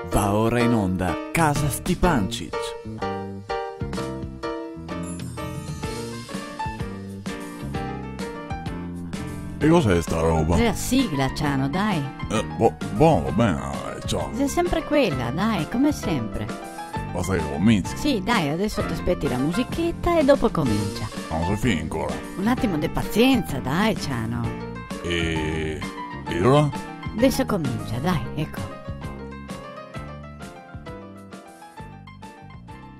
Va ora in onda Casa Stipancic. E cos'è sta roba? La sigla, Ciano, dai. Buono, va bene, ciao. È sempre quella, dai, come sempre. Ma sei convinto? Sì, dai, adesso ti aspetti la musichetta e dopo comincia. Non si finì ancora. Un attimo di pazienza, dai, Ciano. E ora? Adesso comincia, dai, ecco.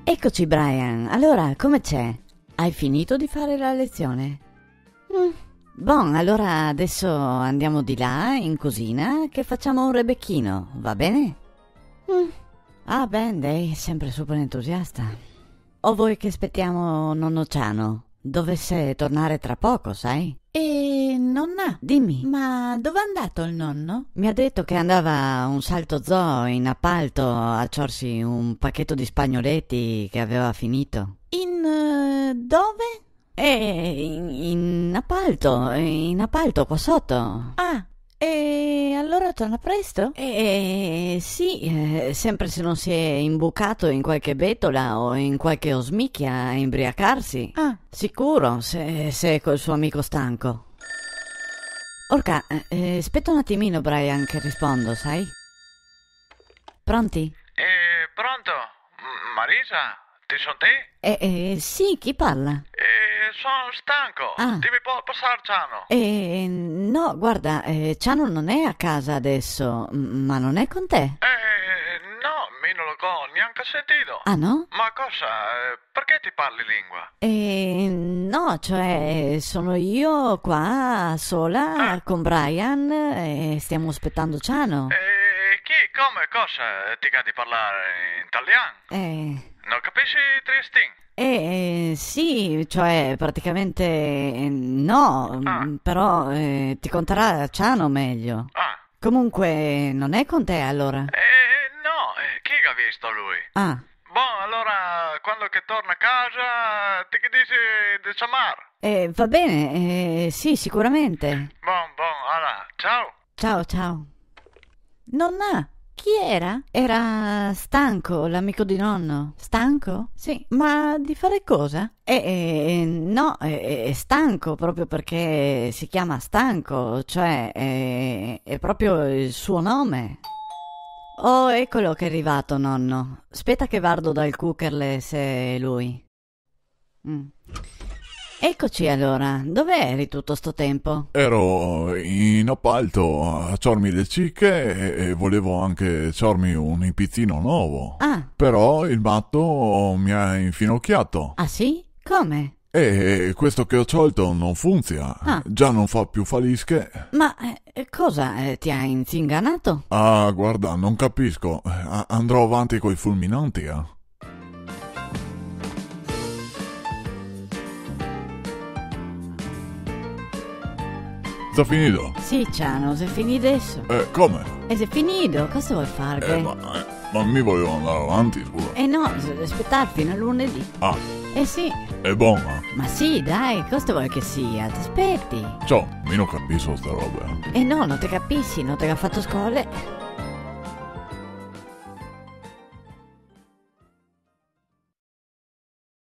Eccoci, Brian. Allora, come c'è? Hai finito di fare la lezione? Bon, allora adesso andiamo di là, in cucina, che facciamo un rebecchino, va bene? Ah, Ben, lei è sempre super entusiasta. O vuoi che aspettiamo nonno Ciano? Dovesse tornare tra poco, sai? Nonna, dimmi, ma dove è andato il nonno? Mi ha detto che andava a un salto zoo in appalto a ciorsi un pacchetto di spagnoletti che aveva finito. Dove? In appalto qua sotto. Ah, e allora torna presto? Sì, sempre se non si è imbucato in qualche betola o in qualche osmicchia a imbriacarsi. Ah, sicuro, se è col suo amico stanco. Orca, aspetta un attimino, Brian, che rispondo, sai? Pronti? Pronto? Marisa? Ti sono te? Sì, chi parla? Sono stanco. Ah. Dimmi passare Ciano. No, guarda, Ciano non è a casa adesso, ma non è con te? No, mi non lo ho neanche sentito. Ah, no? Ma cosa? Perché ti parli lingua? No, cioè, sono io qua sola con Brian e stiamo aspettando Ciano. Chi, come, cosa? Ti di parlare in italiano? Non capisci Tristin? Sì, cioè, praticamente no, però ti conterà Ciano meglio. Ah. Comunque, non è con te allora? No, chi ha visto lui? Ah. Boh, allora, quando che torna a casa, ti che dici di chiamare? Va bene, sì, sicuramente. Bon, allora, ciao. Ciao. Nonna, chi era? Era Stanco, l'amico di nonno. Stanco? Sì. Ma di fare cosa? No, è stanco proprio perché si chiama Stanco, cioè è proprio il suo nome. Oh, eccolo che è arrivato, nonno. Aspetta che guardo dal cookerle se è lui. Eccoci allora, dove eri tutto sto tempo? Ero in appalto a ciormi le cicche e volevo anche ciormi un ipizzino nuovo. Ah. Però il matto mi ha infinocchiato. Ah sì? Come? E questo che ho sciolto non funziona. Ah. Già non fa più falische. Ma cosa? Ti ha inzinganato? Ah, guarda, non capisco. Andrò avanti coi fulminanti, Sta finito? Sì, Ciano, se finì adesso. Come? E se finito, cosa vuoi fare? Ma mi volevo andare avanti, scusa. No, aspettare fino a lunedì. Ah, Sì. è buona. Ma sì, dai, cosa vuoi che sia? Ti aspetti. Ciao, mi non capisco sta roba. No, non ti capisci, non ti ha fatto scuole.